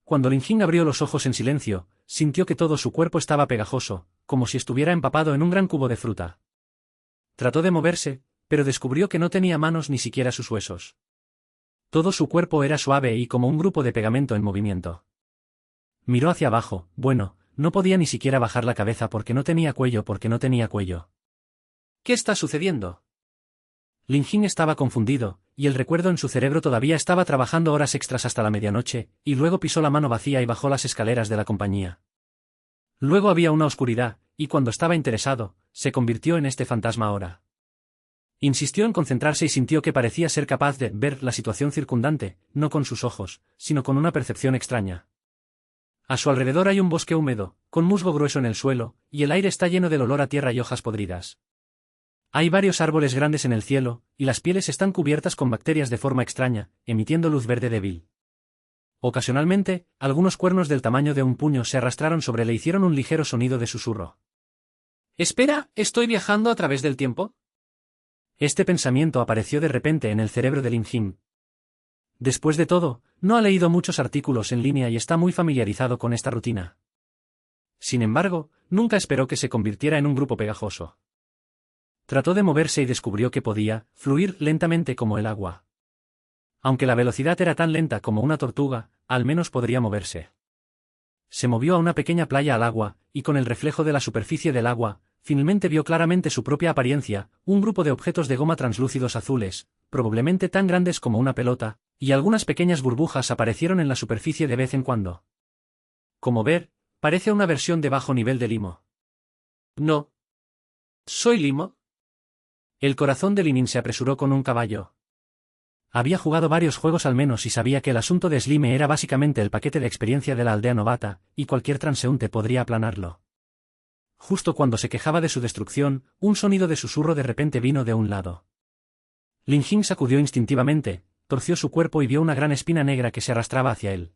Cuando Lin Jing abrió los ojos en silencio, sintió que todo su cuerpo estaba pegajoso, como si estuviera empapado en un gran cubo de fruta. Trató de moverse, pero descubrió que no tenía manos ni siquiera sus huesos. Todo su cuerpo era suave y como un grupo de pegamento en movimiento. Miró hacia abajo, bueno, no podía ni siquiera bajar la cabeza porque no tenía cuello. ¿Qué está sucediendo? Lin Jing estaba confundido, y el recuerdo en su cerebro todavía estaba trabajando horas extras hasta la medianoche, y luego pisó la mano vacía y bajó las escaleras de la compañía. Luego había una oscuridad, y cuando estaba interesado, se convirtió en este fantasma ahora. Insistió en concentrarse y sintió que parecía ser capaz de ver la situación circundante, no con sus ojos, sino con una percepción extraña. A su alrededor hay un bosque húmedo, con musgo grueso en el suelo, y el aire está lleno del olor a tierra y hojas podridas. Hay varios árboles grandes en el cielo, y las pieles están cubiertas con bacterias de forma extraña, emitiendo luz verde débil. Ocasionalmente, algunos cuernos del tamaño de un puño se arrastraron sobre él e hicieron un ligero sonido de susurro. «Espera, ¿estoy viajando a través del tiempo?» Este pensamiento apareció de repente en el cerebro de Lin Jing. Después de todo, no ha leído muchos artículos en línea y está muy familiarizado con esta rutina. Sin embargo, nunca esperó que se convirtiera en un grupo pegajoso. Trató de moverse y descubrió que podía fluir lentamente como el agua. Aunque la velocidad era tan lenta como una tortuga, al menos podría moverse. Se movió a una pequeña playa al agua, y con el reflejo de la superficie del agua, finalmente vio claramente su propia apariencia, un grupo de objetos de goma translúcidos azules, probablemente tan grandes como una pelota, y algunas pequeñas burbujas aparecieron en la superficie de vez en cuando. Como ver, parece una versión de bajo nivel de Limo. No. ¿Soy Limo? El corazón de Linin se apresuró con un caballo. Había jugado varios juegos al menos y sabía que el asunto de Slime era básicamente el paquete de experiencia de la aldea novata, y cualquier transeúnte podría aplanarlo. Justo cuando se quejaba de su destrucción, un sonido de susurro de repente vino de un lado. Lin Jing sacudió instintivamente, torció su cuerpo y vio una gran espina negra que se arrastraba hacia él.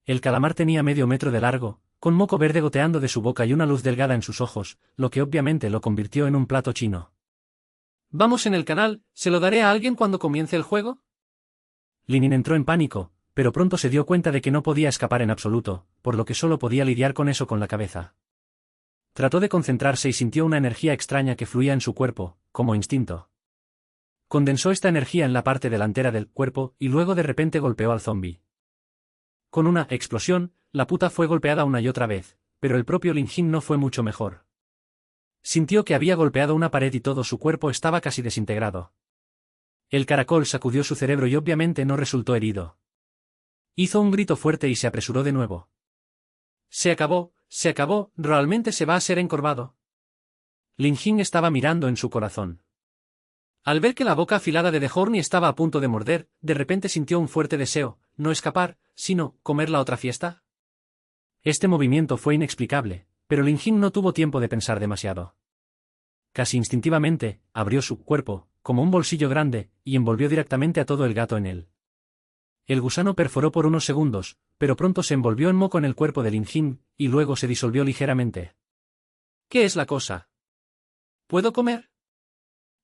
El calamar tenía medio metro de largo, con moco verde goteando de su boca y una luz delgada en sus ojos, lo que obviamente lo convirtió en un plato chino. «Vamos en el canal, ¿se lo daré a alguien cuando comience el juego?» Linin entró en pánico, pero pronto se dio cuenta de que no podía escapar en absoluto, por lo que solo podía lidiar con eso con la cabeza. Trató de concentrarse y sintió una energía extraña que fluía en su cuerpo, como instinto. Condensó esta energía en la parte delantera del cuerpo y luego de repente golpeó al zombi. Con una explosión, la puta fue golpeada una y otra vez, pero el propio Lin Jing no fue mucho mejor. Sintió que había golpeado una pared y todo su cuerpo estaba casi desintegrado. El caracol sacudió su cerebro y obviamente no resultó herido. Hizo un grito fuerte y se apresuró de nuevo. Se acabó, realmente se va a ser encorvado. Lin Jing estaba mirando en su corazón. Al ver que la boca afilada de The Horny estaba a punto de morder, de repente sintió un fuerte deseo, no escapar, sino comer la otra fiesta. Este movimiento fue inexplicable, pero Lin Jing no tuvo tiempo de pensar demasiado. Casi instintivamente, abrió su cuerpo, como un bolsillo grande, y envolvió directamente a todo el gato en él. El gusano perforó por unos segundos, pero pronto se envolvió en moco en el cuerpo de Lin Jing, y luego se disolvió ligeramente. ¿Qué es la cosa? ¿Puedo comer?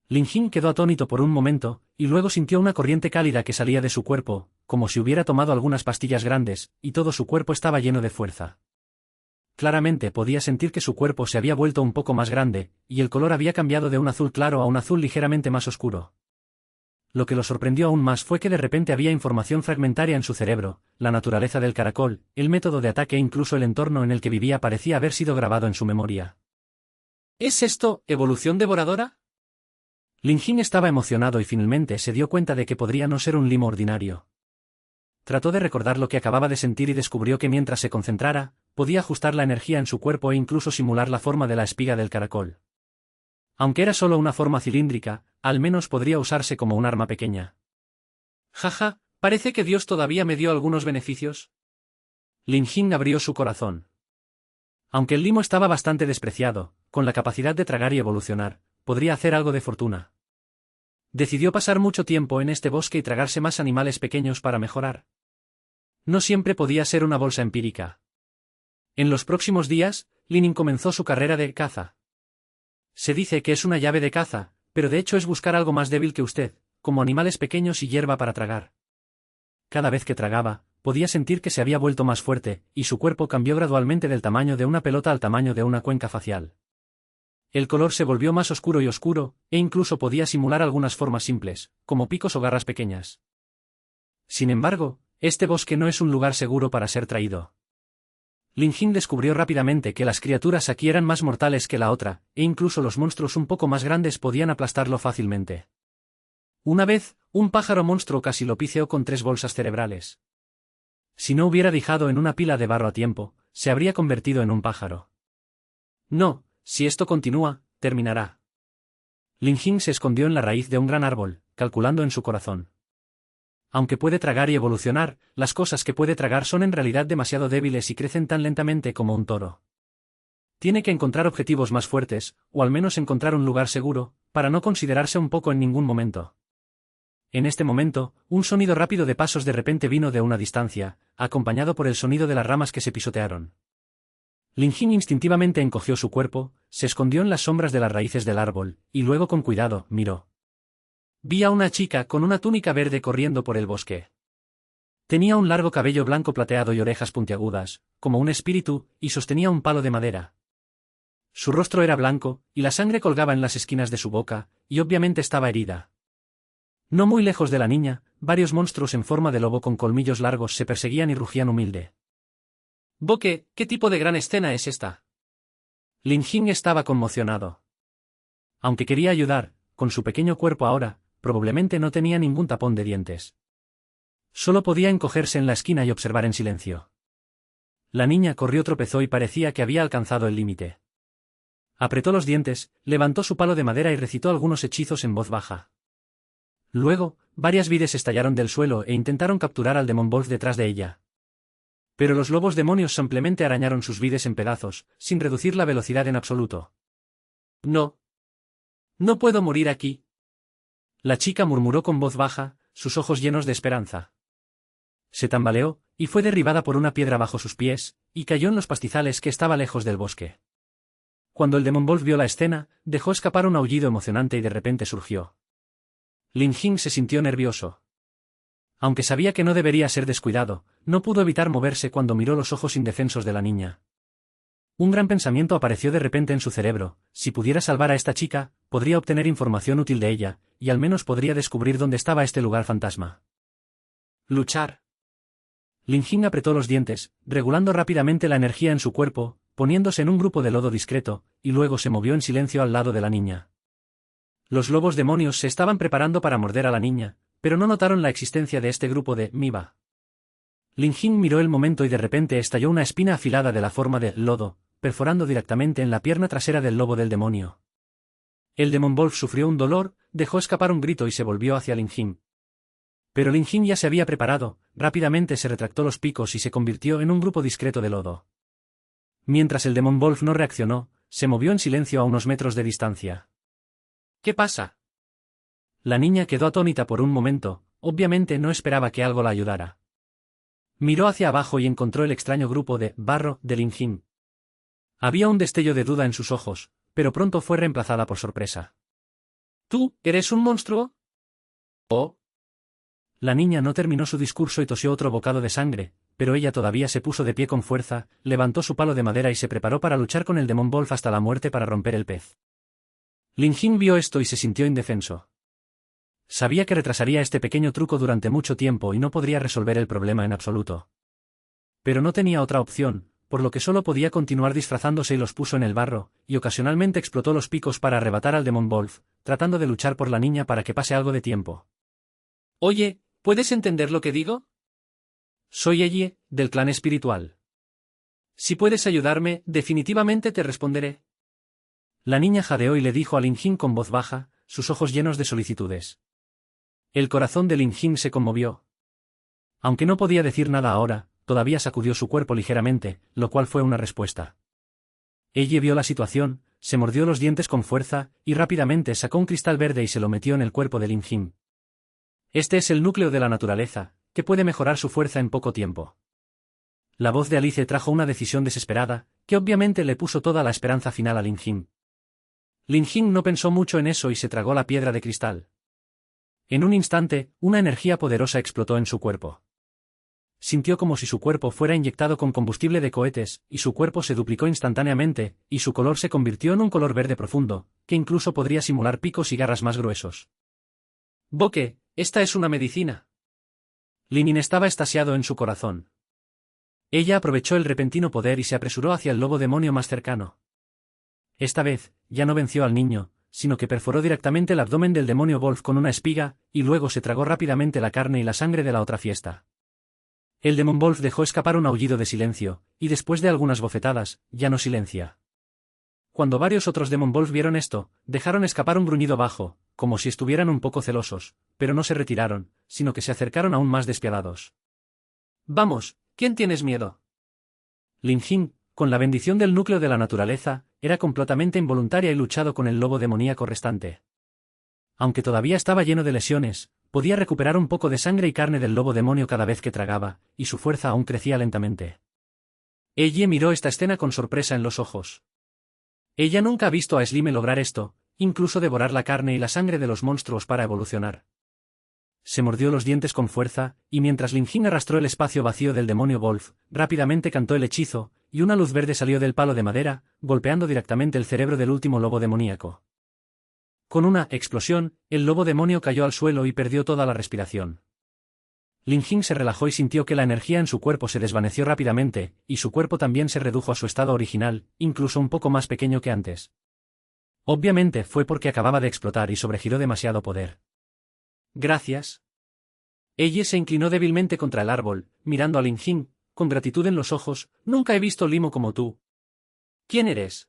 Lin Jing quedó atónito por un momento, y luego sintió una corriente cálida que salía de su cuerpo, como si hubiera tomado algunas pastillas grandes, y todo su cuerpo estaba lleno de fuerza. Claramente podía sentir que su cuerpo se había vuelto un poco más grande, y el color había cambiado de un azul claro a un azul ligeramente más oscuro. Lo que lo sorprendió aún más fue que de repente había información fragmentaria en su cerebro, la naturaleza del caracol, el método de ataque e incluso el entorno en el que vivía parecía haber sido grabado en su memoria. ¿Es esto evolución devoradora? Lin Jing estaba emocionado y finalmente se dio cuenta de que podría no ser un limo ordinario. Trató de recordar lo que acababa de sentir y descubrió que mientras se concentrara, podía ajustar la energía en su cuerpo e incluso simular la forma de la espiga del caracol. Aunque era solo una forma cilíndrica, al menos podría usarse como un arma pequeña. Jaja, parece que Dios todavía me dio algunos beneficios. Lin Jing abrió su corazón. Aunque el limo estaba bastante despreciado, con la capacidad de tragar y evolucionar, podría hacer algo de fortuna. Decidió pasar mucho tiempo en este bosque y tragarse más animales pequeños para mejorar. No siempre podía ser una bolsa empírica. En los próximos días, Linin comenzó su carrera de caza. Se dice que es una llave de caza, pero de hecho es buscar algo más débil que usted, como animales pequeños y hierba para tragar. Cada vez que tragaba, podía sentir que se había vuelto más fuerte, y su cuerpo cambió gradualmente del tamaño de una pelota al tamaño de una cuenca facial. El color se volvió más oscuro y oscuro, e incluso podía simular algunas formas simples, como picos o garras pequeñas. Sin embargo, este bosque no es un lugar seguro para ser traído. Lin Jing descubrió rápidamente que las criaturas aquí eran más mortales que la otra, e incluso los monstruos un poco más grandes podían aplastarlo fácilmente. Una vez, un pájaro monstruo casi lo piseó con 3 bolsas cerebrales. Si no hubiera dejado en una pila de barro a tiempo, se habría convertido en un pájaro. No, si esto continúa, terminará. Lin Jing se escondió en la raíz de un gran árbol, calculando en su corazón. Aunque puede tragar y evolucionar, las cosas que puede tragar son en realidad demasiado débiles y crecen tan lentamente como un toro. Tiene que encontrar objetivos más fuertes, o al menos encontrar un lugar seguro, para no considerarse un poco en ningún momento. En este momento, un sonido rápido de pasos de repente vino de una distancia, acompañado por el sonido de las ramas que se pisotearon. Lin Jing instintivamente encogió su cuerpo, se escondió en las sombras de las raíces del árbol, y luego con cuidado, miró. Vi a una chica con una túnica verde corriendo por el bosque. Tenía un largo cabello blanco plateado y orejas puntiagudas, como un espíritu, y sostenía un palo de madera. Su rostro era blanco, y la sangre colgaba en las esquinas de su boca, y obviamente estaba herida. No muy lejos de la niña, varios monstruos en forma de lobo con colmillos largos se perseguían y rugían humilde. «Boque, ¿qué tipo de gran escena es esta?» Lin Jing estaba conmocionado. Aunque quería ayudar, con su pequeño cuerpo ahora, probablemente no tenía ningún tapón de dientes. Solo podía encogerse en la esquina y observar en silencio. La niña corrió, tropezó y parecía que había alcanzado el límite. Apretó los dientes, levantó su palo de madera y recitó algunos hechizos en voz baja. Luego, varias vides estallaron del suelo e intentaron capturar al Demon Wolf detrás de ella. Pero los lobos demonios simplemente arañaron sus vides en pedazos, sin reducir la velocidad en absoluto. «No. No puedo morir aquí». La chica murmuró con voz baja, sus ojos llenos de esperanza. Se tambaleó, y fue derribada por una piedra bajo sus pies, y cayó en los pastizales que estaba lejos del bosque. Cuando el Demon Wolf vio la escena, dejó escapar un aullido emocionante y de repente surgió. Lin Jing se sintió nervioso. Aunque sabía que no debería ser descuidado, no pudo evitar moverse cuando miró los ojos indefensos de la niña. Un gran pensamiento apareció de repente en su cerebro: si pudiera salvar a esta chica, podría obtener información útil de ella, y al menos podría descubrir dónde estaba este lugar fantasma. Luchar. Lin Jing apretó los dientes, regulando rápidamente la energía en su cuerpo, poniéndose en un grupo de lodo discreto, y luego se movió en silencio al lado de la niña. Los lobos demonios se estaban preparando para morder a la niña, pero no notaron la existencia de este grupo de Miba. Lin Jing miró el momento y de repente estalló una espina afilada de la forma de lodo, perforando directamente en la pierna trasera del lobo del demonio. El Demon Wolf sufrió un dolor, dejó escapar un grito y se volvió hacia Lin Jing. Pero Lin Jing ya se había preparado, rápidamente se retractó los picos y se convirtió en un grupo discreto de lodo. Mientras el Demon Wolf no reaccionó, se movió en silencio a unos metros de distancia. ¿Qué pasa? La niña quedó atónita por un momento, obviamente no esperaba que algo la ayudara. Miró hacia abajo y encontró el extraño grupo de barro de Lin Jing. Había un destello de duda en sus ojos, pero pronto fue reemplazada por sorpresa. ¿Tú, eres un monstruo? ¿Oh? La niña no terminó su discurso y tosió otro bocado de sangre, pero ella todavía se puso de pie con fuerza, levantó su palo de madera y se preparó para luchar con el Demon Wolf hasta la muerte para romper el pez. Lin Jing vio esto y se sintió indefenso. Sabía que retrasaría este pequeño truco durante mucho tiempo y no podría resolver el problema en absoluto. Pero no tenía otra opción, por lo que solo podía continuar disfrazándose y los puso en el barro, y ocasionalmente explotó los picos para arrebatar al Demon Wolf, tratando de luchar por la niña para que pase algo de tiempo. Oye, ¿puedes entender lo que digo? Soy Ellie, del clan espiritual. Si puedes ayudarme, definitivamente te responderé. La niña jadeó y le dijo a Lin Jing con voz baja, sus ojos llenos de solicitudes. El corazón de Lin Jing se conmovió. Aunque no podía decir nada ahora, todavía sacudió su cuerpo ligeramente, lo cual fue una respuesta. Ellie vio la situación, se mordió los dientes con fuerza, y rápidamente sacó un cristal verde y se lo metió en el cuerpo de Lin Jing. Este es el núcleo de la naturaleza, que puede mejorar su fuerza en poco tiempo. La voz de Alice trajo una decisión desesperada, que obviamente le puso toda la esperanza final a Lin Jing. Lin Jing no pensó mucho en eso y se tragó la piedra de cristal. En un instante, una energía poderosa explotó en su cuerpo. Sintió como si su cuerpo fuera inyectado con combustible de cohetes, y su cuerpo se duplicó instantáneamente, y su color se convirtió en un color verde profundo, que incluso podría simular picos y garras más gruesos. «Boque, esta es una medicina». Linin estaba extasiado en su corazón. Ella aprovechó el repentino poder y se apresuró hacia el lobo demonio más cercano. Esta vez, ya no venció al niño, sino que perforó directamente el abdomen del demonio Wolf con una espiga, y luego se tragó rápidamente la carne y la sangre de la otra fiesta. El Demon Wolf dejó escapar un aullido de silencio, y después de algunas bofetadas, ya no silencia. Cuando varios otros Demon Wolf vieron esto, dejaron escapar un gruñido bajo, como si estuvieran un poco celosos, pero no se retiraron, sino que se acercaron aún más despiadados. «Vamos, ¿quién tienes miedo?» Lin Jing, con la bendición del núcleo de la naturaleza, era completamente involuntaria y luchado con el lobo demoníaco restante. Aunque todavía estaba lleno de lesiones, podía recuperar un poco de sangre y carne del lobo demonio cada vez que tragaba, y su fuerza aún crecía lentamente. Ella miró esta escena con sorpresa en los ojos. Ella nunca ha visto a Slime lograr esto, incluso devorar la carne y la sangre de los monstruos para evolucionar. Se mordió los dientes con fuerza, y mientras Lin Jing arrastró el espacio vacío del demonio Wolf, rápidamente cantó el hechizo, y una luz verde salió del palo de madera, golpeando directamente el cerebro del último lobo demoníaco. Con una explosión, el lobo demonio cayó al suelo y perdió toda la respiración. Lin Jing se relajó y sintió que la energía en su cuerpo se desvaneció rápidamente, y su cuerpo también se redujo a su estado original, incluso un poco más pequeño que antes. Obviamente fue porque acababa de explotar y sobregiró demasiado poder. «Gracias». Ella se inclinó débilmente contra el árbol, mirando a Lin Jing, con gratitud en los ojos. «Nunca he visto limo como tú». «¿Quién eres?»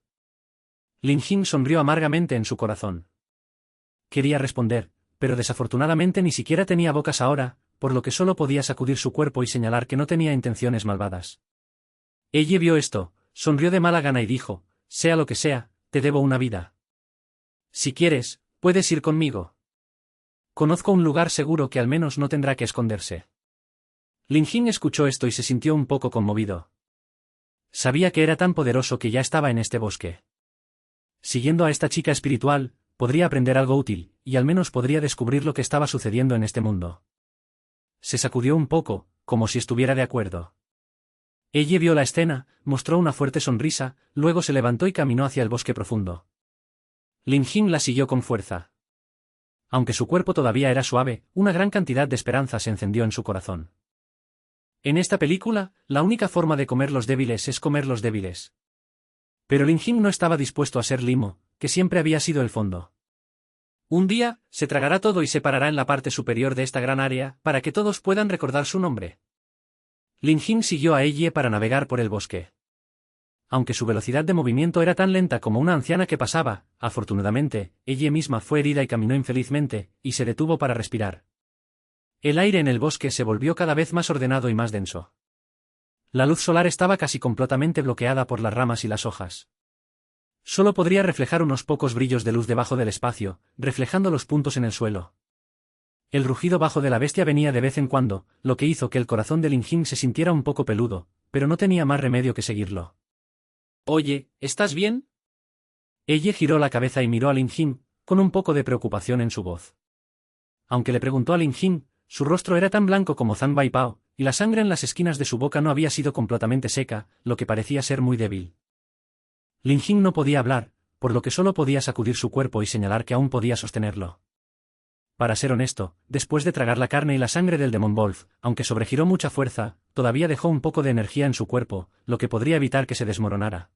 Lin Jing sonrió amargamente en su corazón. Quería responder, pero desafortunadamente ni siquiera tenía bocas ahora, por lo que solo podía sacudir su cuerpo y señalar que no tenía intenciones malvadas. Ella vio esto, sonrió de mala gana y dijo: «Sea lo que sea, te debo una vida. Si quieres, puedes ir conmigo. Conozco un lugar seguro que al menos no tendrá que esconderse». Lin Jing escuchó esto y se sintió un poco conmovido. Sabía que era tan poderoso que ya estaba en este bosque. Siguiendo a esta chica espiritual, podría aprender algo útil, y al menos podría descubrir lo que estaba sucediendo en este mundo. Se sacudió un poco, como si estuviera de acuerdo. Ella vio la escena, mostró una fuerte sonrisa, luego se levantó y caminó hacia el bosque profundo. Lin Jing la siguió con fuerza. Aunque su cuerpo todavía era suave, una gran cantidad de esperanza se encendió en su corazón. En esta película, la única forma de comer los débiles es comer los débiles. Pero Lin Jing no estaba dispuesto a ser limo, que siempre había sido el fondo. Un día, se tragará todo y se parará en la parte superior de esta gran área, para que todos puedan recordar su nombre. Lin Jing siguió a Ella para navegar por el bosque. Aunque su velocidad de movimiento era tan lenta como una anciana que pasaba, afortunadamente, ella misma fue herida y caminó infelizmente, y se detuvo para respirar. El aire en el bosque se volvió cada vez más ordenado y más denso. La luz solar estaba casi completamente bloqueada por las ramas y las hojas. Solo podría reflejar unos pocos brillos de luz debajo del espacio, reflejando los puntos en el suelo. El rugido bajo de la bestia venía de vez en cuando, lo que hizo que el corazón de Lin Jing se sintiera un poco peludo, pero no tenía más remedio que seguirlo. «Oye, ¿estás bien?» Ella giró la cabeza y miró a Lin Jing, con un poco de preocupación en su voz. Aunque le preguntó a Lin Jing, su rostro era tan blanco como Zhang Baipao, y la sangre en las esquinas de su boca no había sido completamente seca, lo que parecía ser muy débil. Lin Jing no podía hablar, por lo que solo podía sacudir su cuerpo y señalar que aún podía sostenerlo. Para ser honesto, después de tragar la carne y la sangre del Demon Wolf, aunque sobregiró mucha fuerza, todavía dejó un poco de energía en su cuerpo, lo que podría evitar que se desmoronara.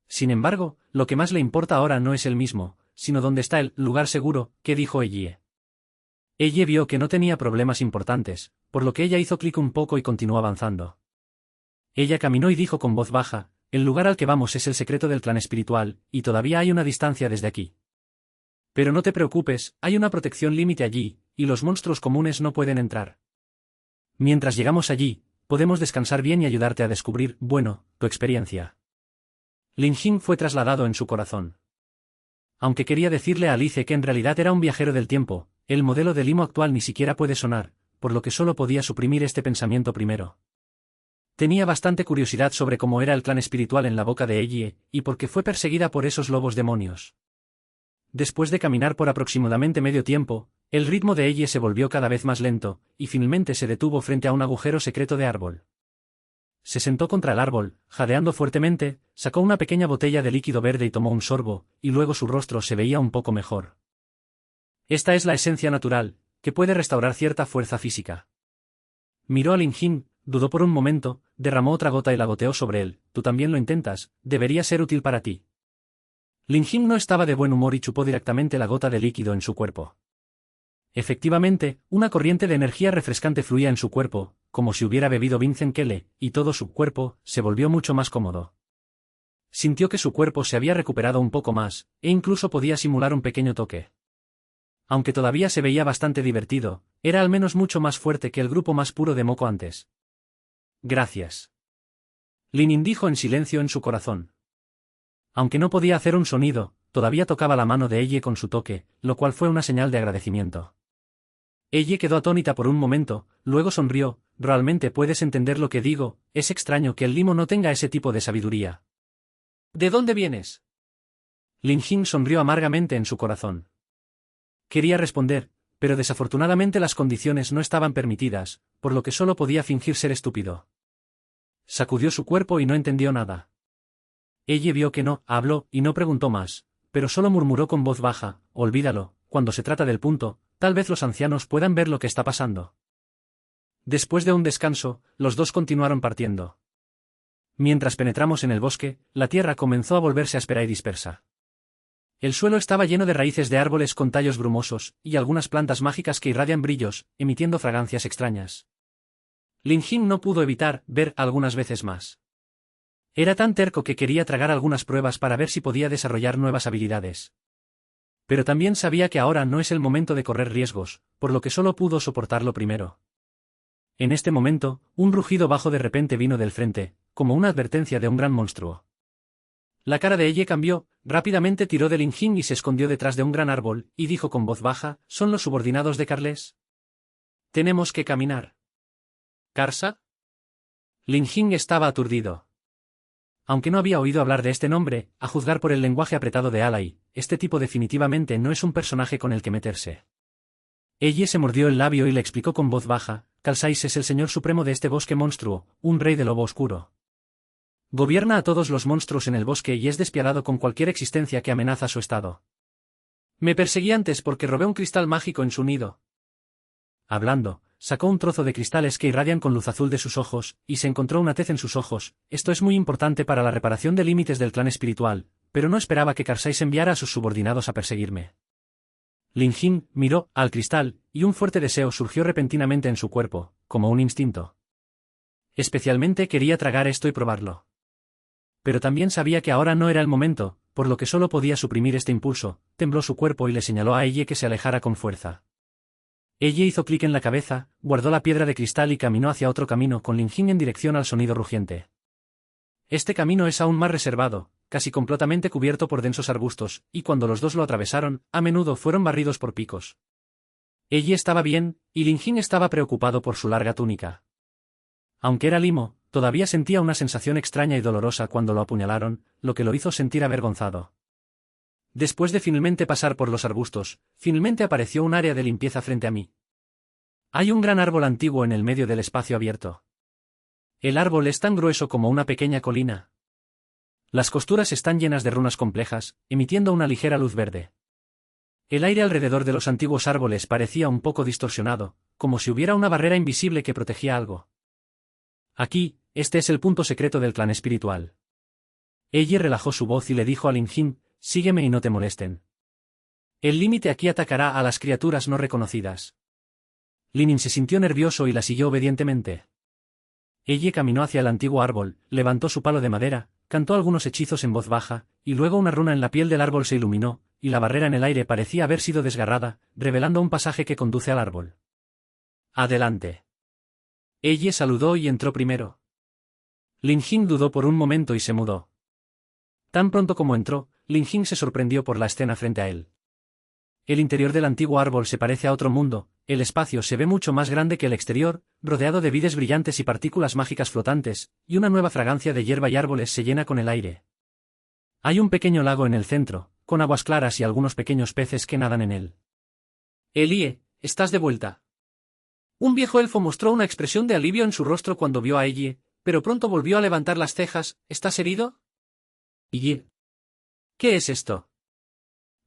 Sin embargo, lo que más le importa ahora no es él mismo, sino dónde está el lugar seguro, que dijo Ella. Ella vio que no tenía problemas importantes, por lo que ella hizo clic un poco y continuó avanzando. Ella caminó y dijo con voz baja: «El lugar al que vamos es el secreto del clan espiritual, y todavía hay una distancia desde aquí. Pero no te preocupes, hay una protección límite allí, y los monstruos comunes no pueden entrar. Mientras llegamos allí, podemos descansar bien y ayudarte a descubrir, bueno, tu experiencia». Lin Jing fue trasladado en su corazón. Aunque quería decirle a Alice que en realidad era un viajero del tiempo, el modelo de limo actual ni siquiera puede sonar, por lo que solo podía suprimir este pensamiento primero. Tenía bastante curiosidad sobre cómo era el clan espiritual en la boca de Ella, y por qué fue perseguida por esos lobos demonios. Después de caminar por aproximadamente medio tiempo, El ritmo de ella se volvió cada vez más lento, y finalmente se detuvo frente a un agujero secreto de árbol. Se sentó contra el árbol, jadeando fuertemente, sacó una pequeña botella de líquido verde y tomó un sorbo, y luego su rostro se veía un poco mejor. Esta es la esencia natural, que puede restaurar cierta fuerza física. Miró a Lin Jin, dudó por un momento, derramó otra gota y la goteó sobre él. Tú también lo intentas, debería ser útil para ti. Lin Jin no estaba de buen humor y chupó directamente la gota de líquido en su cuerpo. Efectivamente, una corriente de energía refrescante fluía en su cuerpo, como si hubiera bebido Vincent Kele, y todo su cuerpo se volvió mucho más cómodo. Sintió que su cuerpo se había recuperado un poco más, e incluso podía simular un pequeño toque. Aunque todavía se veía bastante divertido, era al menos mucho más fuerte que el grupo más puro de Moco antes. Gracias. Linin dijo en silencio en su corazón. Aunque no podía hacer un sonido, todavía tocaba la mano de ella con su toque, lo cual fue una señal de agradecimiento. Ella quedó atónita por un momento, luego sonrió. Realmente puedes entender lo que digo, es extraño que el limo no tenga ese tipo de sabiduría. ¿De dónde vienes? Lin Jin sonrió amargamente en su corazón. Quería responder, pero desafortunadamente las condiciones no estaban permitidas, por lo que solo podía fingir ser estúpido. Sacudió su cuerpo y no entendió nada. Ella vio que no habló y no preguntó más, pero solo murmuró con voz baja: olvídalo, cuando se trata del punto, tal vez los ancianos puedan ver lo que está pasando. Después de un descanso, los dos continuaron partiendo. Mientras penetramos en el bosque, la tierra comenzó a volverse áspera y dispersa. El suelo estaba lleno de raíces de árboles con tallos brumosos, y algunas plantas mágicas que irradian brillos, emitiendo fragancias extrañas. Lin Jin no pudo evitar ver algunas veces más. Era tan terco que quería tragar algunas pruebas para ver si podía desarrollar nuevas habilidades. Pero también sabía que ahora no es el momento de correr riesgos, por lo que solo pudo soportarlo primero. En este momento, un rugido bajo de repente vino del frente, como una advertencia de un gran monstruo. La cara de ella cambió, rápidamente tiró de Lin Jin y se escondió detrás de un gran árbol, y dijo con voz baja: ¿son los subordinados de Carles? Tenemos que caminar. ¿Karsa? Lin Jin estaba aturdido. Aunque no había oído hablar de este nombre, a juzgar por el lenguaje apretado de Alai, este tipo definitivamente no es un personaje con el que meterse. Ella se mordió el labio y le explicó con voz baja: Kalsais es el señor supremo de este bosque monstruo, un rey de lobo oscuro. Gobierna a todos los monstruos en el bosque y es despiadado con cualquier existencia que amenaza su estado. Me perseguí antes porque robé un cristal mágico en su nido. Hablando, sacó un trozo de cristales que irradian con luz azul de sus ojos, y se encontró una tez en sus ojos. Esto es muy importante para la reparación de límites del clan espiritual, pero no esperaba que Karsáis enviara a sus subordinados a perseguirme. Lin Jin miró al cristal, y un fuerte deseo surgió repentinamente en su cuerpo, como un instinto. Especialmente quería tragar esto y probarlo. Pero también sabía que ahora no era el momento, por lo que solo podía suprimir este impulso. Tembló su cuerpo y le señaló a ella que se alejara con fuerza. Ella hizo clic en la cabeza, guardó la piedra de cristal y caminó hacia otro camino con Lin Jin en dirección al sonido rugiente. Este camino es aún más reservado, casi completamente cubierto por densos arbustos, y cuando los dos lo atravesaron, a menudo fueron barridos por picos. Ella estaba bien, y Lin Jin estaba preocupado por su larga túnica. Aunque era limo, todavía sentía una sensación extraña y dolorosa cuando lo apuñalaron, lo que lo hizo sentir avergonzado. Después de finalmente pasar por los arbustos, finalmente apareció un área de limpieza frente a mí. Hay un gran árbol antiguo en el medio del espacio abierto. El árbol es tan grueso como una pequeña colina. Las costuras están llenas de runas complejas, emitiendo una ligera luz verde. El aire alrededor de los antiguos árboles parecía un poco distorsionado, como si hubiera una barrera invisible que protegía algo. Aquí, este es el punto secreto del clan espiritual. Ella relajó su voz y le dijo a Lin Jin: sígueme y no te molesten. El límite aquí atacará a las criaturas no reconocidas. Linin se sintió nervioso y la siguió obedientemente. Ella caminó hacia el antiguo árbol, levantó su palo de madera, cantó algunos hechizos en voz baja, y luego una runa en la piel del árbol se iluminó, y la barrera en el aire parecía haber sido desgarrada, revelando un pasaje que conduce al árbol. Adelante. Ella saludó y entró primero. Lin Jin dudó por un momento y se mudó. Tan pronto como entró, Lin Jin se sorprendió por la escena frente a él. El interior del antiguo árbol se parece a otro mundo, el espacio se ve mucho más grande que el exterior, rodeado de vides brillantes y partículas mágicas flotantes, y una nueva fragancia de hierba y árboles se llena con el aire. Hay un pequeño lago en el centro, con aguas claras y algunos pequeños peces que nadan en él. Elie, estás de vuelta. Un viejo elfo mostró una expresión de alivio en su rostro cuando vio a Elie, pero pronto volvió a levantar las cejas. ¿Estás herido? Elie. ¿Qué es esto?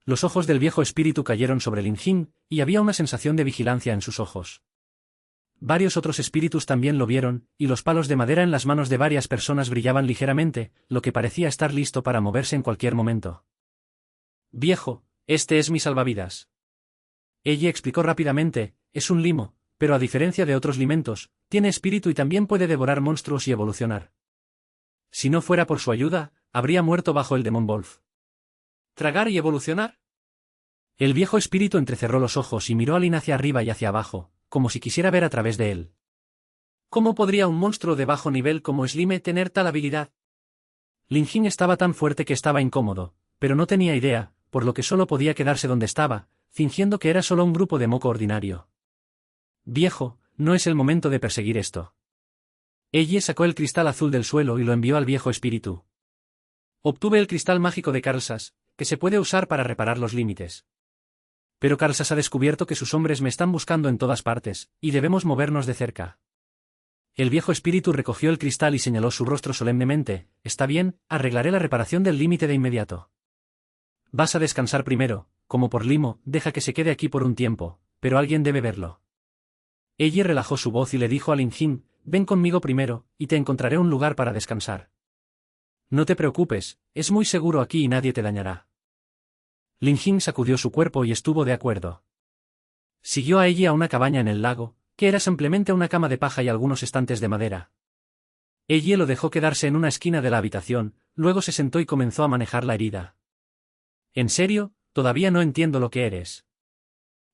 Los ojos del viejo espíritu cayeron sobre Lin Jin, y había una sensación de vigilancia en sus ojos. Varios otros espíritus también lo vieron, y los palos de madera en las manos de varias personas brillaban ligeramente, lo que parecía estar listo para moverse en cualquier momento. Viejo, este es mi salvavidas. Ella explicó rápidamente, es un limo, pero a diferencia de otros limentos, tiene espíritu y también puede devorar monstruos y evolucionar. Si no fuera por su ayuda, habría muerto bajo el Demon Wolf. ¿Tragar y evolucionar? El viejo espíritu entrecerró los ojos y miró a Lin hacia arriba y hacia abajo, como si quisiera ver a través de él. ¿Cómo podría un monstruo de bajo nivel como Slime tener tal habilidad? Lin Jin estaba tan fuerte que estaba incómodo, pero no tenía idea, por lo que solo podía quedarse donde estaba, fingiendo que era solo un grupo de moco ordinario. Viejo, no es el momento de perseguir esto. Elie sacó el cristal azul del suelo y lo envió al viejo espíritu. Obtuve el cristal mágico de Karlsas, que se puede usar para reparar los límites. Pero Karlsas ha descubierto que sus hombres me están buscando en todas partes, y debemos movernos de cerca. El viejo espíritu recogió el cristal y señaló su rostro solemnemente. Está bien, arreglaré la reparación del límite de inmediato. Vas a descansar primero, como por limo, deja que se quede aquí por un tiempo, pero alguien debe verlo. Ella relajó su voz y le dijo a Lin Jin, ven conmigo primero, y te encontraré un lugar para descansar. No te preocupes, es muy seguro aquí y nadie te dañará. Lin Jin sacudió su cuerpo y estuvo de acuerdo. Siguió a ella a una cabaña en el lago, que era simplemente una cama de paja y algunos estantes de madera. Ella lo dejó quedarse en una esquina de la habitación, luego se sentó y comenzó a manejar la herida. ¿En serio? Todavía no entiendo lo que eres.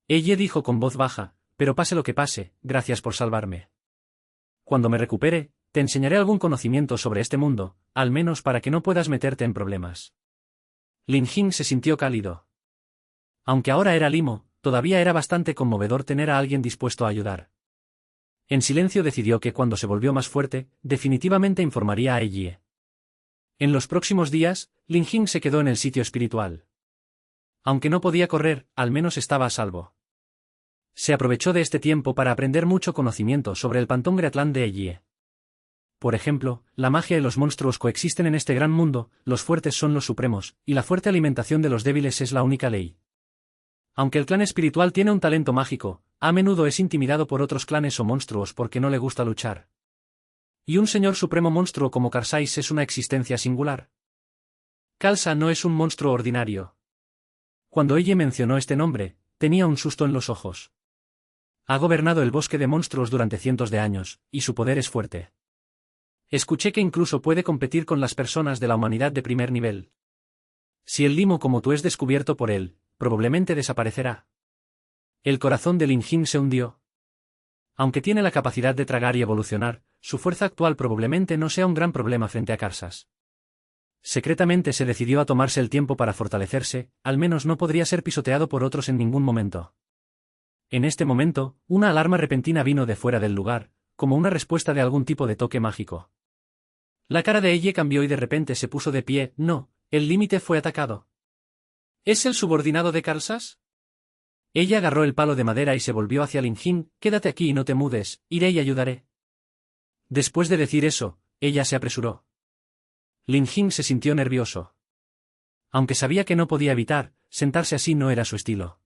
Ella dijo con voz baja, pero pase lo que pase, gracias por salvarme. Cuando me recupere, te enseñaré algún conocimiento sobre este mundo, al menos para que no puedas meterte en problemas. Lin Jin se sintió cálido. Aunque ahora era limo, todavía era bastante conmovedor tener a alguien dispuesto a ayudar. En silencio decidió que cuando se volvió más fuerte, definitivamente informaría a Elie. En los próximos días, Lin Jin se quedó en el sitio espiritual. Aunque no podía correr, al menos estaba a salvo. Se aprovechó de este tiempo para aprender mucho conocimiento sobre el Pantón Greatland de Elie. Por ejemplo, la magia y los monstruos coexisten en este gran mundo, los fuertes son los supremos, y la fuerte alimentación de los débiles es la única ley. Aunque el clan espiritual tiene un talento mágico, a menudo es intimidado por otros clanes o monstruos porque no le gusta luchar. Y un señor supremo monstruo como Karlsas es una existencia singular. Kalsa no es un monstruo ordinario. Cuando ella mencionó este nombre, tenía un susto en los ojos. Ha gobernado el bosque de monstruos durante cientos de años, y su poder es fuerte. Escuché que incluso puede competir con las personas de la humanidad de primer nivel. Si el limo como tú es descubierto por él, probablemente desaparecerá. El corazón de Lin Jin se hundió. Aunque tiene la capacidad de tragar y evolucionar, su fuerza actual probablemente no sea un gran problema frente a Karlsas. Secretamente se decidió a tomarse el tiempo para fortalecerse, al menos no podría ser pisoteado por otros en ningún momento. En este momento, una alarma repentina vino de fuera del lugar, como una respuesta de algún tipo de toque mágico. La cara de ella cambió y de repente se puso de pie. No, el límite fue atacado. ¿Es el subordinado de Karlsas? Ella agarró el palo de madera y se volvió hacia Lin Jin. Quédate aquí y no te mudes, iré y ayudaré. Después de decir eso, ella se apresuró. Lin Jin se sintió nervioso. Aunque sabía que no podía evitar, sentarse así no era su estilo.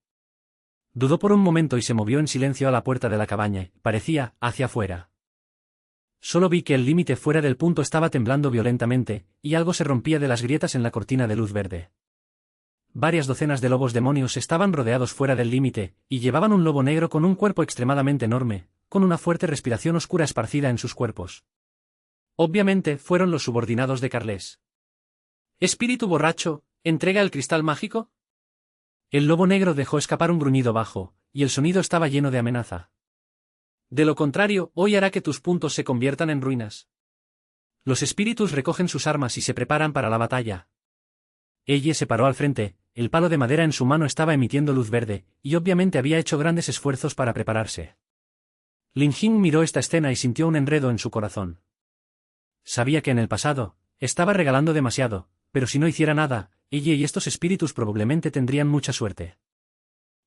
Dudó por un momento y se movió en silencio a la puerta de la cabaña, parecía, hacia afuera. Solo vi que el límite fuera del punto estaba temblando violentamente, y algo se rompía de las grietas en la cortina de luz verde. Varias docenas de lobos demonios estaban rodeados fuera del límite, y llevaban un lobo negro con un cuerpo extremadamente enorme, con una fuerte respiración oscura esparcida en sus cuerpos. Obviamente fueron los subordinados de Karlsas. ¿Espíritu borracho, entrega el cristal mágico? El lobo negro dejó escapar un gruñido bajo, y el sonido estaba lleno de amenaza. De lo contrario, hoy hará que tus puntos se conviertan en ruinas. Los espíritus recogen sus armas y se preparan para la batalla. Ella se paró al frente, el palo de madera en su mano estaba emitiendo luz verde, y obviamente había hecho grandes esfuerzos para prepararse. Lin Jin miró esta escena y sintió un enredo en su corazón. Sabía que en el pasado, estaba regalando demasiado, pero si no hiciera nada, ella y estos espíritus probablemente tendrían mucha suerte.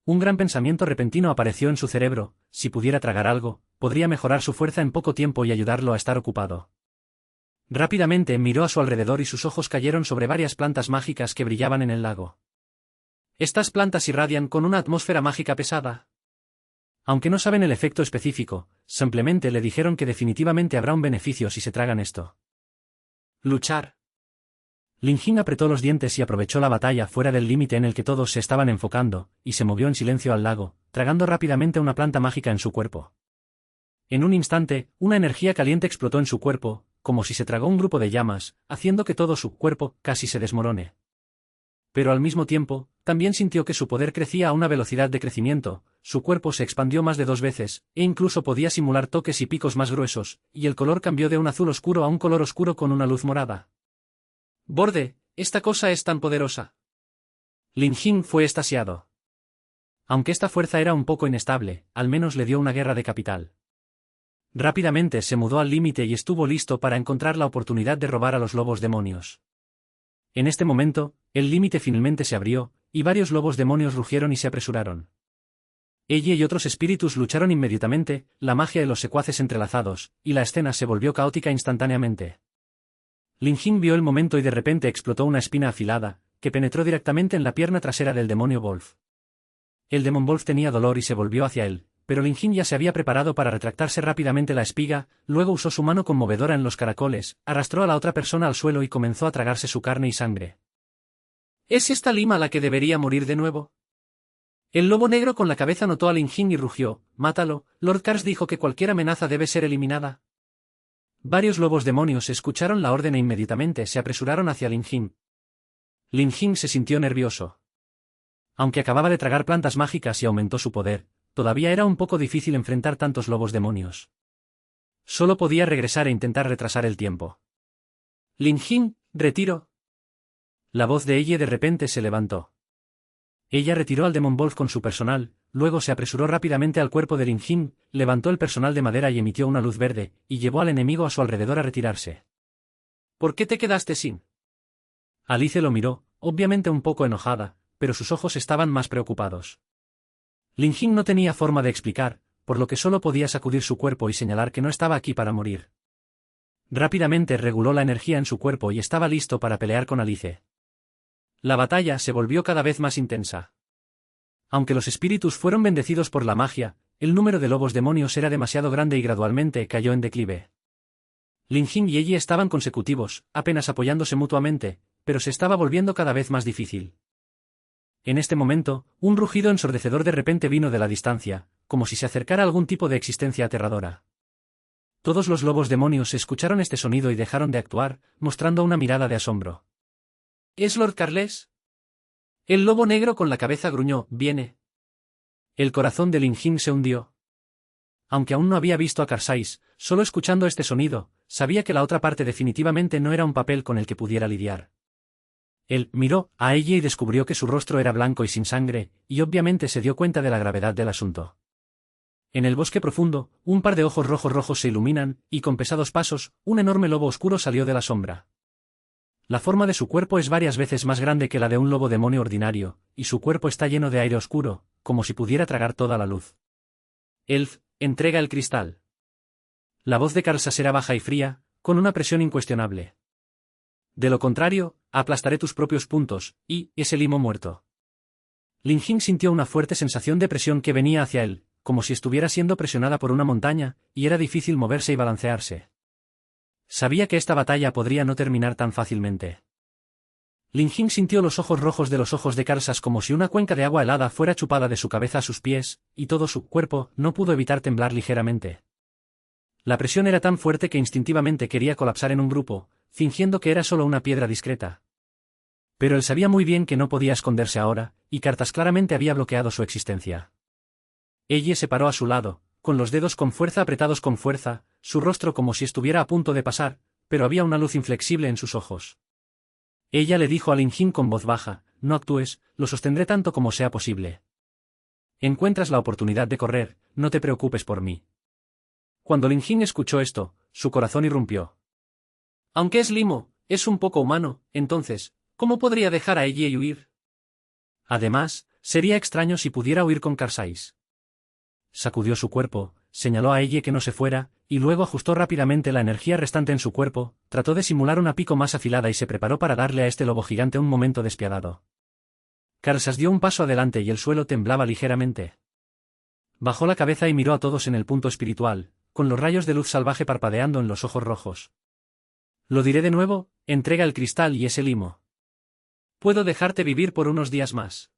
Un gran pensamiento repentino apareció en su cerebro: si pudiera tragar algo, podría mejorar su fuerza en poco tiempo y ayudarlo a estar ocupado. Rápidamente miró a su alrededor y sus ojos cayeron sobre varias plantas mágicas que brillaban en el lago. Estas plantas irradian con una atmósfera mágica pesada. Aunque no saben el efecto específico, simplemente le dijeron que definitivamente habrá un beneficio si se tragan esto. Luchar. Lin Jing apretó los dientes y aprovechó la batalla fuera del límite en el que todos se estaban enfocando, y se movió en silencio al lago, tragando rápidamente una planta mágica en su cuerpo. En un instante, una energía caliente explotó en su cuerpo, como si se tragó un grupo de llamas, haciendo que todo su cuerpo casi se desmorone. Pero al mismo tiempo, también sintió que su poder crecía a una velocidad de crecimiento, su cuerpo se expandió más de 2 veces, e incluso podía simular toques y picos más gruesos, y el color cambió de un azul oscuro a un color oscuro con una luz morada. Borde, esta cosa es tan poderosa. Lin Jing fue extasiado. Aunque esta fuerza era un poco inestable, al menos le dio una guerra de capital. Rápidamente se mudó al límite y estuvo listo para encontrar la oportunidad de robar a los lobos demonios. En este momento, el límite finalmente se abrió, y varios lobos demonios rugieron y se apresuraron. Ella y otros espíritus lucharon inmediatamente, la magia y los secuaces entrelazados, y la escena se volvió caótica instantáneamente. Lin Jing vio el momento y de repente explotó una espina afilada, que penetró directamente en la pierna trasera del demonio Wolf. El Demon Wolf tenía dolor y se volvió hacia él, pero Lin Jing ya se había preparado para retractarse rápidamente la espiga, luego usó su mano conmovedora en los caracoles, arrastró a la otra persona al suelo y comenzó a tragarse su carne y sangre. ¿Es esta Lima la que debería morir de nuevo? El lobo negro con la cabeza notó a Lin Jing y rugió: «Mátalo, Lord Kars dijo que cualquier amenaza debe ser eliminada». Varios lobos demonios escucharon la orden e inmediatamente se apresuraron hacia Lin Jing. Lin Jing se sintió nervioso. Aunque acababa de tragar plantas mágicas y aumentó su poder, todavía era un poco difícil enfrentar tantos lobos demonios. Solo podía regresar e intentar retrasar el tiempo. «Lin Jing, retiro». La voz de ella de repente se levantó. Ella retiró al Demon Wolf con su personal, luego se apresuró rápidamente al cuerpo de Lin Jing, levantó el personal de madera y emitió una luz verde, y llevó al enemigo a su alrededor a retirarse. «¿Por qué te quedaste sin?» Alice lo miró, obviamente un poco enojada, pero sus ojos estaban más preocupados. Lin Jing no tenía forma de explicar, por lo que solo podía sacudir su cuerpo y señalar que no estaba aquí para morir. Rápidamente reguló la energía en su cuerpo y estaba listo para pelear con Alice. La batalla se volvió cada vez más intensa. Aunque los espíritus fueron bendecidos por la magia, el número de lobos demonios era demasiado grande y gradualmente cayó en declive. Lin Jing y ella estaban consecutivos, apenas apoyándose mutuamente, pero se estaba volviendo cada vez más difícil. En este momento, un rugido ensordecedor de repente vino de la distancia, como si se acercara algún tipo de existencia aterradora. Todos los lobos demonios escucharon este sonido y dejaron de actuar, mostrando una mirada de asombro. ¿Es Lord Carles? El lobo negro con la cabeza gruñó: «Viene». El corazón de Lin Jing se hundió. Aunque aún no había visto a Karsais, solo escuchando este sonido, sabía que la otra parte definitivamente no era un papel con el que pudiera lidiar. Él miró a ella y descubrió que su rostro era blanco y sin sangre, y obviamente se dio cuenta de la gravedad del asunto. En el bosque profundo, un par de ojos rojos se iluminan, y con pesados pasos, un enorme lobo oscuro salió de la sombra. La forma de su cuerpo es varias veces más grande que la de un lobo demonio ordinario, y su cuerpo está lleno de aire oscuro, como si pudiera tragar toda la luz. Elf, entrega el cristal. La voz de Karsas era baja y fría, con una presión incuestionable. De lo contrario, aplastaré tus propios puntos, y es el limo muerto. Lin Jing sintió una fuerte sensación de presión que venía hacia él, como si estuviera siendo presionada por una montaña, y era difícil moverse y balancearse. Sabía que esta batalla podría no terminar tan fácilmente. Lin Jing sintió los ojos rojos de los ojos de Karsas como si una cuenca de agua helada fuera chupada de su cabeza a sus pies, y todo su cuerpo no pudo evitar temblar ligeramente. La presión era tan fuerte que instintivamente quería colapsar en un grupo, fingiendo que era solo una piedra discreta. Pero él sabía muy bien que no podía esconderse ahora, y Karsas claramente había bloqueado su existencia. Ella se paró a su lado, con los dedos con fuerza apretados con fuerza, su rostro como si estuviera a punto de pasar, pero había una luz inflexible en sus ojos. Ella le dijo a Lin Jing con voz baja: «No actúes, lo sostendré tanto como sea posible. Encuentras la oportunidad de correr, no te preocupes por mí». Cuando Lin Jing escuchó esto, su corazón irrumpió. Aunque es limo, es un poco humano, entonces, ¿cómo podría dejar a ella y huir? Además, Sería extraño si pudiera huir con Karsais. Sacudió su cuerpo, señaló a ella que no se fuera, y luego ajustó rápidamente la energía restante en su cuerpo, trató de simular una pico más afilada y se preparó para darle a este lobo gigante un momento despiadado. Karsas dio un paso adelante y el suelo temblaba ligeramente. Bajó la cabeza y miró a todos en el punto espiritual, con los rayos de luz salvaje parpadeando en los ojos rojos. Lo diré de nuevo, entrega el cristal y ese limo. Puedo dejarte vivir por unos días más.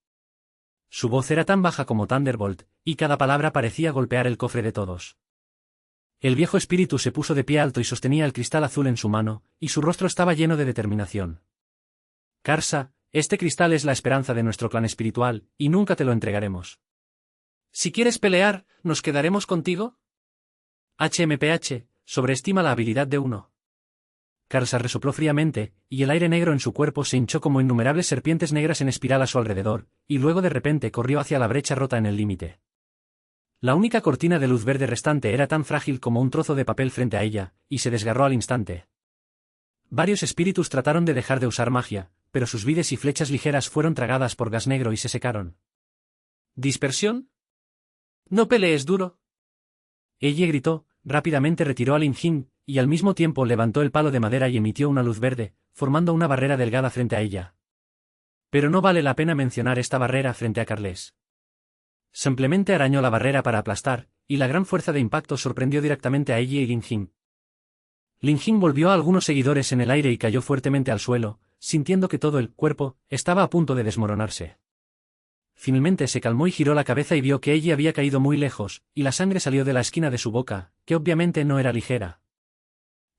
Su voz era tan baja como Thunderbolt, y cada palabra parecía golpear el cofre de todos. El viejo espíritu se puso de pie alto y sostenía el cristal azul en su mano, y su rostro estaba lleno de determinación. Karsa, este cristal es la esperanza de nuestro clan espiritual, y nunca te lo entregaremos. Si quieres pelear, ¿nos quedaremos contigo? HMPH, sobreestima la habilidad de uno. Karsa resopló fríamente, y el aire negro en su cuerpo se hinchó como innumerables serpientes negras en espiral a su alrededor, y luego de repente corrió hacia la brecha rota en el límite. La única cortina de luz verde restante era tan frágil como un trozo de papel frente a ella, y se desgarró al instante. Varios espíritus trataron de dejar de usar magia, pero sus vides y flechas ligeras fueron tragadas por gas negro y se secaron. ¿Dispersión? No pelees duro. Ella gritó, rápidamente retiró a Lin Jin, y al mismo tiempo levantó el palo de madera y emitió una luz verde, formando una barrera delgada frente a ella. Pero no vale la pena mencionar esta barrera frente a Carles. Simplemente arañó la barrera para aplastar, y la gran fuerza de impacto sorprendió directamente a ella y Lin Jin. Lin Jin volvió a algunos seguidores en el aire y cayó fuertemente al suelo, sintiendo que todo el cuerpo estaba a punto de desmoronarse. Finalmente se calmó y giró la cabeza y vio que ella había caído muy lejos, y la sangre salió de la esquina de su boca, que obviamente no era ligera.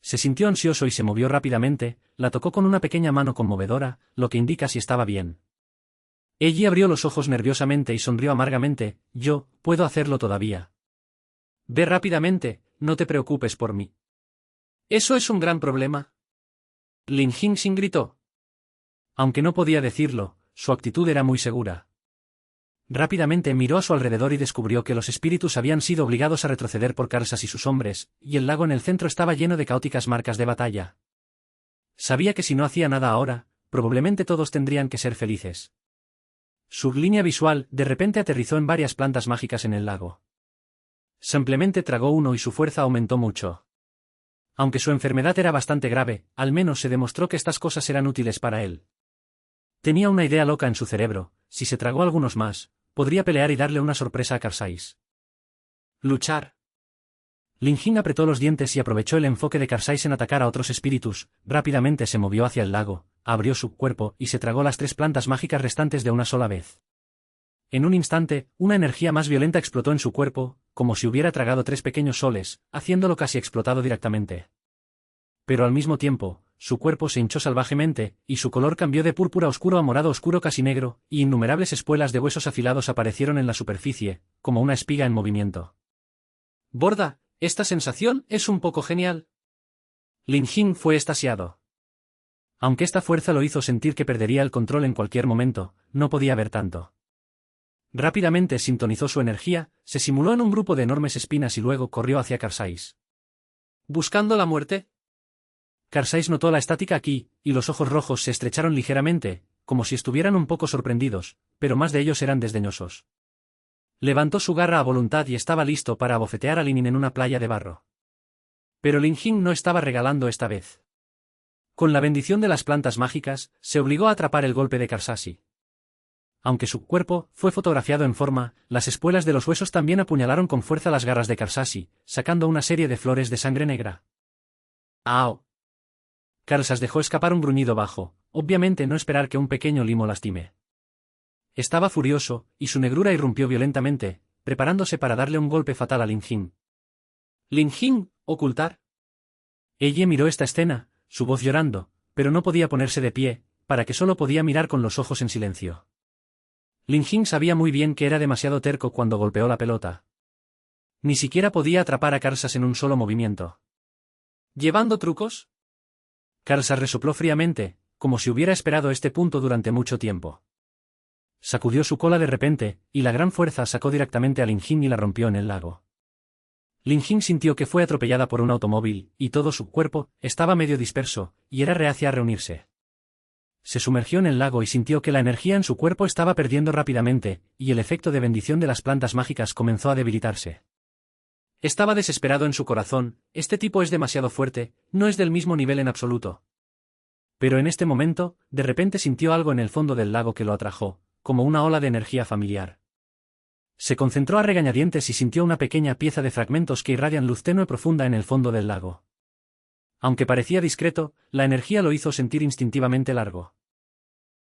Se sintió ansioso y se movió rápidamente, la tocó con una pequeña mano conmovedora, lo que indica si estaba bien. Ella abrió los ojos nerviosamente y sonrió amargamente. Yo, puedo hacerlo todavía. Ve rápidamente, no te preocupes por mí. ¿Eso es un gran problema? Lin Jin gritó. Aunque no podía decirlo, su actitud era muy segura. Rápidamente miró a su alrededor y descubrió que los espíritus habían sido obligados a retroceder por Karsas y sus hombres, y el lago en el centro estaba lleno de caóticas marcas de batalla. Sabía que si no hacía nada ahora, probablemente todos tendrían que ser felices. Su línea visual, de repente aterrizó en varias plantas mágicas en el lago. Simplemente tragó uno y su fuerza aumentó mucho. Aunque su enfermedad era bastante grave, al menos se demostró que estas cosas eran útiles para él. Tenía una idea loca en su cerebro: si se tragó algunos más, podría pelear y darle una sorpresa a Karsais. Luchar. Lin Jin apretó los dientes y aprovechó el enfoque de Karsais en atacar a otros espíritus. Rápidamente se movió hacia el lago, abrió su cuerpo y se tragó las 3 plantas mágicas restantes de una sola vez. En un instante, una energía más violenta explotó en su cuerpo, como si hubiera tragado 3 pequeños soles, haciéndolo casi explotado directamente. Pero al mismo tiempo, su cuerpo se hinchó salvajemente, y su color cambió de púrpura oscuro a morado oscuro casi negro, y innumerables espuelas de huesos afilados aparecieron en la superficie, como una espiga en movimiento. Borda, esta sensación es un poco genial. Lin Jin fue extasiado. Aunque esta fuerza lo hizo sentir que perdería el control en cualquier momento, no podía ver tanto. Rápidamente sintonizó su energía, se simuló en un grupo de enormes espinas y luego corrió hacia Karsais. ¿Buscando la muerte? Karsais notó la estática aquí, y los ojos rojos se estrecharon ligeramente, como si estuvieran un poco sorprendidos, pero más de ellos eran desdeñosos. Levantó su garra a voluntad y estaba listo para abofetear a Linin en una playa de barro. Pero Lin Jin no estaba regalando esta vez. Con la bendición de las plantas mágicas, se obligó a atrapar el golpe de Karsasi. Aunque su cuerpo fue fotografiado en forma, las espuelas de los huesos también apuñalaron con fuerza las garras de Karsasi, sacando una serie de flores de sangre negra. ¡Ao! Karsas dejó escapar un gruñido bajo, obviamente no esperar que un pequeño limo lastime. Estaba furioso, y su negrura irrumpió violentamente, preparándose para darle un golpe fatal a Lin Jin. «Lin Jin, ocultar». Ella miró esta escena, su voz llorando, pero no podía ponerse de pie, para que solo podía mirar con los ojos en silencio. Lin Jin sabía muy bien que era demasiado terco cuando golpeó la pelota. Ni siquiera podía atrapar a Karsas en un solo movimiento. ¿Llevando trucos? Karsas resopló fríamente, como si hubiera esperado este punto durante mucho tiempo. Sacudió su cola de repente, y la gran fuerza sacó directamente a Lin Jin y la rompió en el lago. Lin Jin sintió que fue atropellada por un automóvil, y todo su cuerpo estaba medio disperso, y era reacia a reunirse. Se sumergió en el lago y sintió que la energía en su cuerpo estaba perdiendo rápidamente, y el efecto de bendición de las plantas mágicas comenzó a debilitarse. Estaba desesperado en su corazón, este tipo es demasiado fuerte, no es del mismo nivel en absoluto. Pero en este momento, de repente sintió algo en el fondo del lago que lo atrajo, como una ola de energía familiar. Se concentró a regañadientes y sintió una pequeña pieza de fragmentos que irradian luz tenue profunda en el fondo del lago. Aunque parecía discreto, la energía lo hizo sentir instintivamente largo.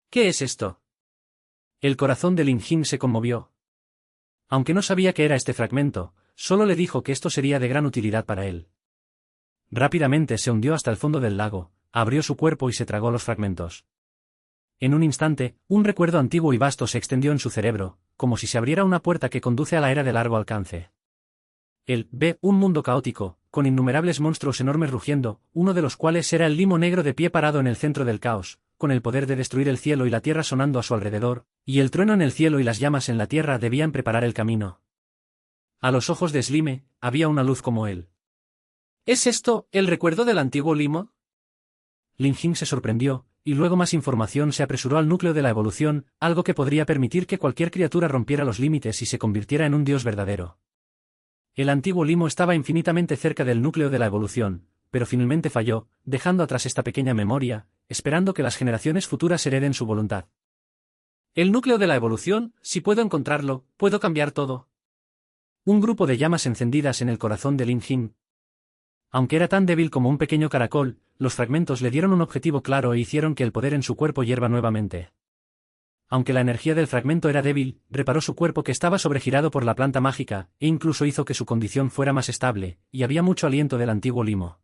¿Qué es esto? El corazón de Lin Jin se conmovió. Aunque no sabía qué era este fragmento, solo le dijo que esto sería de gran utilidad para él. Rápidamente se hundió hasta el fondo del lago, abrió su cuerpo y se tragó los fragmentos. En un instante, un recuerdo antiguo y vasto se extendió en su cerebro, como si se abriera una puerta que conduce a la era de largo alcance. Él ve un mundo caótico, con innumerables monstruos enormes rugiendo, uno de los cuales era el limo negro de pie parado en el centro del caos, con el poder de destruir el cielo y la tierra sonando a su alrededor, y el trueno en el cielo y las llamas en la tierra debían preparar el camino. A los ojos de Slime, había una luz como él. ¿Es esto el recuerdo del antiguo limo? Lin Jin se sorprendió, y luego más información se apresuró al núcleo de la evolución, algo que podría permitir que cualquier criatura rompiera los límites y se convirtiera en un dios verdadero. El antiguo limo estaba infinitamente cerca del núcleo de la evolución, pero finalmente falló, dejando atrás esta pequeña memoria, esperando que las generaciones futuras hereden su voluntad. El núcleo de la evolución, si puedo encontrarlo, puedo cambiar todo. Un grupo de llamas encendidas en el corazón de Lin Jin. Aunque era tan débil como un pequeño caracol, los fragmentos le dieron un objetivo claro e hicieron que el poder en su cuerpo hierva nuevamente. Aunque la energía del fragmento era débil, reparó su cuerpo que estaba sobregirado por la planta mágica, e incluso hizo que su condición fuera más estable, y había mucho aliento del antiguo limo.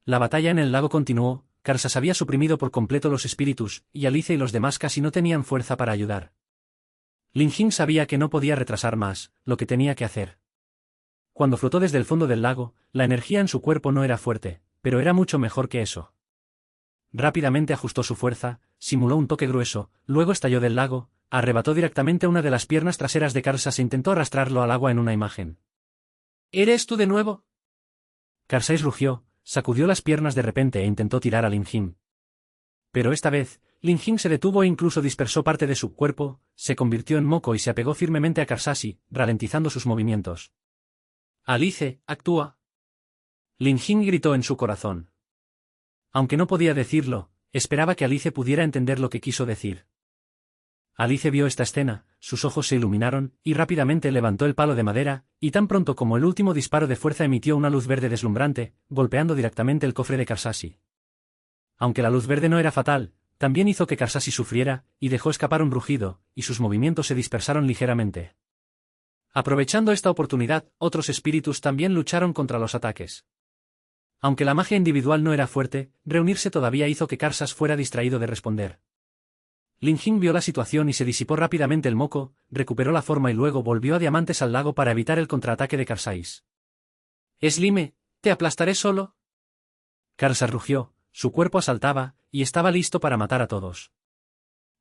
La batalla en el lago continuó, Karsas había suprimido por completo los espíritus, y Alice y los demás casi no tenían fuerza para ayudar. Lin Jin sabía que no podía retrasar más, lo que tenía que hacer. Cuando flotó desde el fondo del lago, la energía en su cuerpo no era fuerte, pero era mucho mejor que eso. Rápidamente ajustó su fuerza, simuló un toque grueso, luego estalló del lago, arrebató directamente una de las piernas traseras de Karsas e intentó arrastrarlo al agua en una imagen. ¿Eres tú de nuevo? Karsas rugió, sacudió las piernas de repente e intentó tirar a Lin Jin. Pero esta vez, Lin Jin se detuvo e incluso dispersó parte de su cuerpo, se convirtió en moco y se apegó firmemente a Karsashi, ralentizando sus movimientos. Alice, actúa. Lin Jin gritó en su corazón. Aunque no podía decirlo, esperaba que Alice pudiera entender lo que quiso decir. Alice vio esta escena, sus ojos se iluminaron, y rápidamente levantó el palo de madera, y tan pronto como el último disparo de fuerza emitió una luz verde deslumbrante, golpeando directamente el cofre de Karsashi. Aunque la luz verde no era fatal, también hizo que Karsashi sufriera, y dejó escapar un rugido, y sus movimientos se dispersaron ligeramente. Aprovechando esta oportunidad, otros espíritus también lucharon contra los ataques. Aunque la magia individual no era fuerte, reunirse todavía hizo que Karsas fuera distraído de responder. Lin Jin vio la situación y se disipó rápidamente el moco, recuperó la forma y luego volvió a Diamantes al lago para evitar el contraataque de Karsais. «Slime, ¿te aplastaré solo?» Karsas rugió, su cuerpo asaltaba, y estaba listo para matar a todos.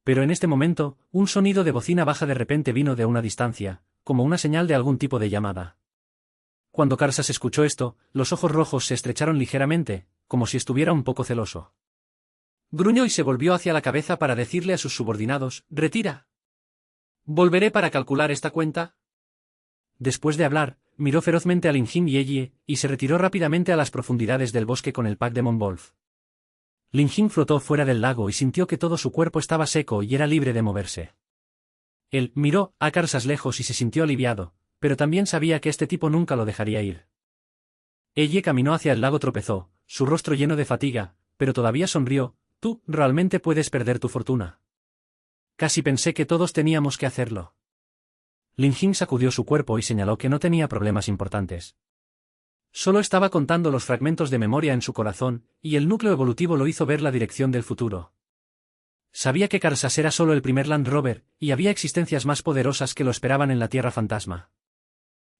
Pero en este momento, un sonido de bocina baja de repente vino de una distancia, como una señal de algún tipo de llamada. Cuando Karsas escuchó esto, los ojos rojos se estrecharon ligeramente, como si estuviera un poco celoso. Gruñó y se volvió hacia la cabeza para decirle a sus subordinados, «¡Retira! ¿Volveré para calcular esta cuenta?» Después de hablar, miró ferozmente a Lin Jin y Ellie, y se retiró rápidamente a las profundidades del bosque con el pack de Monwolf. Lin Jin flotó fuera del lago y sintió que todo su cuerpo estaba seco y era libre de moverse. Él miró a Karsas lejos y se sintió aliviado, pero también sabía que este tipo nunca lo dejaría ir. Ellie caminó hacia el lago, tropezó, su rostro lleno de fatiga, pero todavía sonrió. «Tú, realmente puedes perder tu fortuna. Casi pensé que todos teníamos que hacerlo». Lin Jin sacudió su cuerpo y señaló que no tenía problemas importantes. Solo estaba contando los fragmentos de memoria en su corazón, y el núcleo evolutivo lo hizo ver la dirección del futuro. Sabía que Karsas era solo el primer Land Rover, y había existencias más poderosas que lo esperaban en la Tierra Fantasma.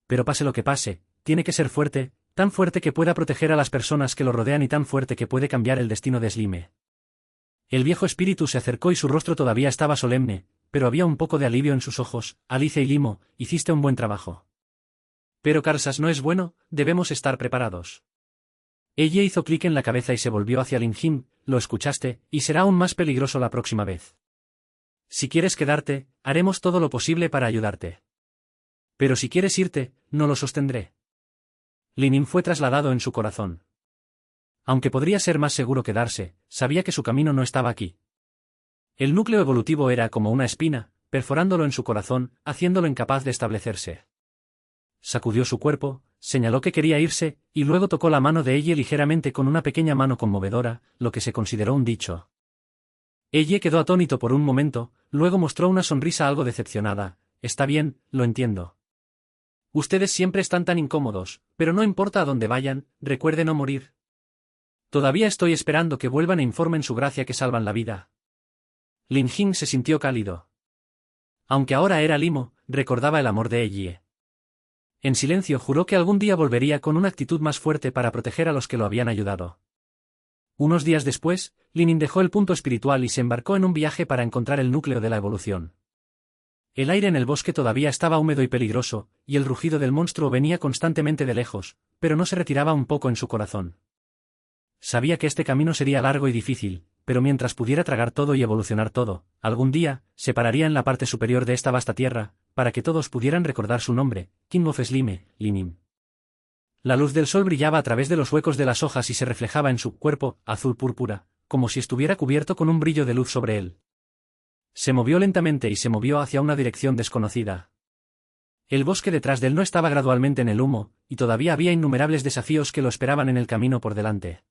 Pero pase lo que pase, tiene que ser fuerte, tan fuerte que pueda proteger a las personas que lo rodean y tan fuerte que puede cambiar el destino de Slime. El viejo espíritu se acercó y su rostro todavía estaba solemne, pero había un poco de alivio en sus ojos. «Alice y Limo, hiciste un buen trabajo. Pero Karsas no es bueno, debemos estar preparados». Ella hizo clic en la cabeza y se volvió hacia Lin Jin, lo escuchaste, y será aún más peligroso la próxima vez. Si quieres quedarte, haremos todo lo posible para ayudarte. Pero si quieres irte, no lo sostendré. Lin fue trasladado en su corazón. Aunque podría ser más seguro quedarse, sabía que su camino no estaba aquí. El núcleo evolutivo era como una espina, perforándolo en su corazón, haciéndolo incapaz de establecerse. Sacudió su cuerpo, señaló que quería irse, y luego tocó la mano de Elle ligeramente con una pequeña mano conmovedora, lo que se consideró un dicho. Elle quedó atónito por un momento, luego mostró una sonrisa algo decepcionada. Está bien, lo entiendo. Ustedes siempre están tan incómodos, pero no importa a dónde vayan, recuerde no morir. Todavía estoy esperando que vuelvan e informen su gracia que salvan la vida. Lin Jing se sintió cálido. Aunque ahora era limo, recordaba el amor de Elle. En silencio juró que algún día volvería con una actitud más fuerte para proteger a los que lo habían ayudado. Unos días después, Lin dejó el punto espiritual y se embarcó en un viaje para encontrar el núcleo de la evolución. El aire en el bosque todavía estaba húmedo y peligroso, y el rugido del monstruo venía constantemente de lejos, pero no se retiraba un poco en su corazón. Sabía que este camino sería largo y difícil, pero mientras pudiera tragar todo y evolucionar todo, algún día, se pararía en la parte superior de esta vasta tierra, para que todos pudieran recordar su nombre, King of Slime, Lin. La luz del sol brillaba a través de los huecos de las hojas y se reflejaba en su cuerpo, azul púrpura, como si estuviera cubierto con un brillo de luz sobre él. Se movió lentamente y se movió hacia una dirección desconocida. El bosque detrás de él no estaba gradualmente en el humo, y todavía había innumerables desafíos que lo esperaban en el camino por delante.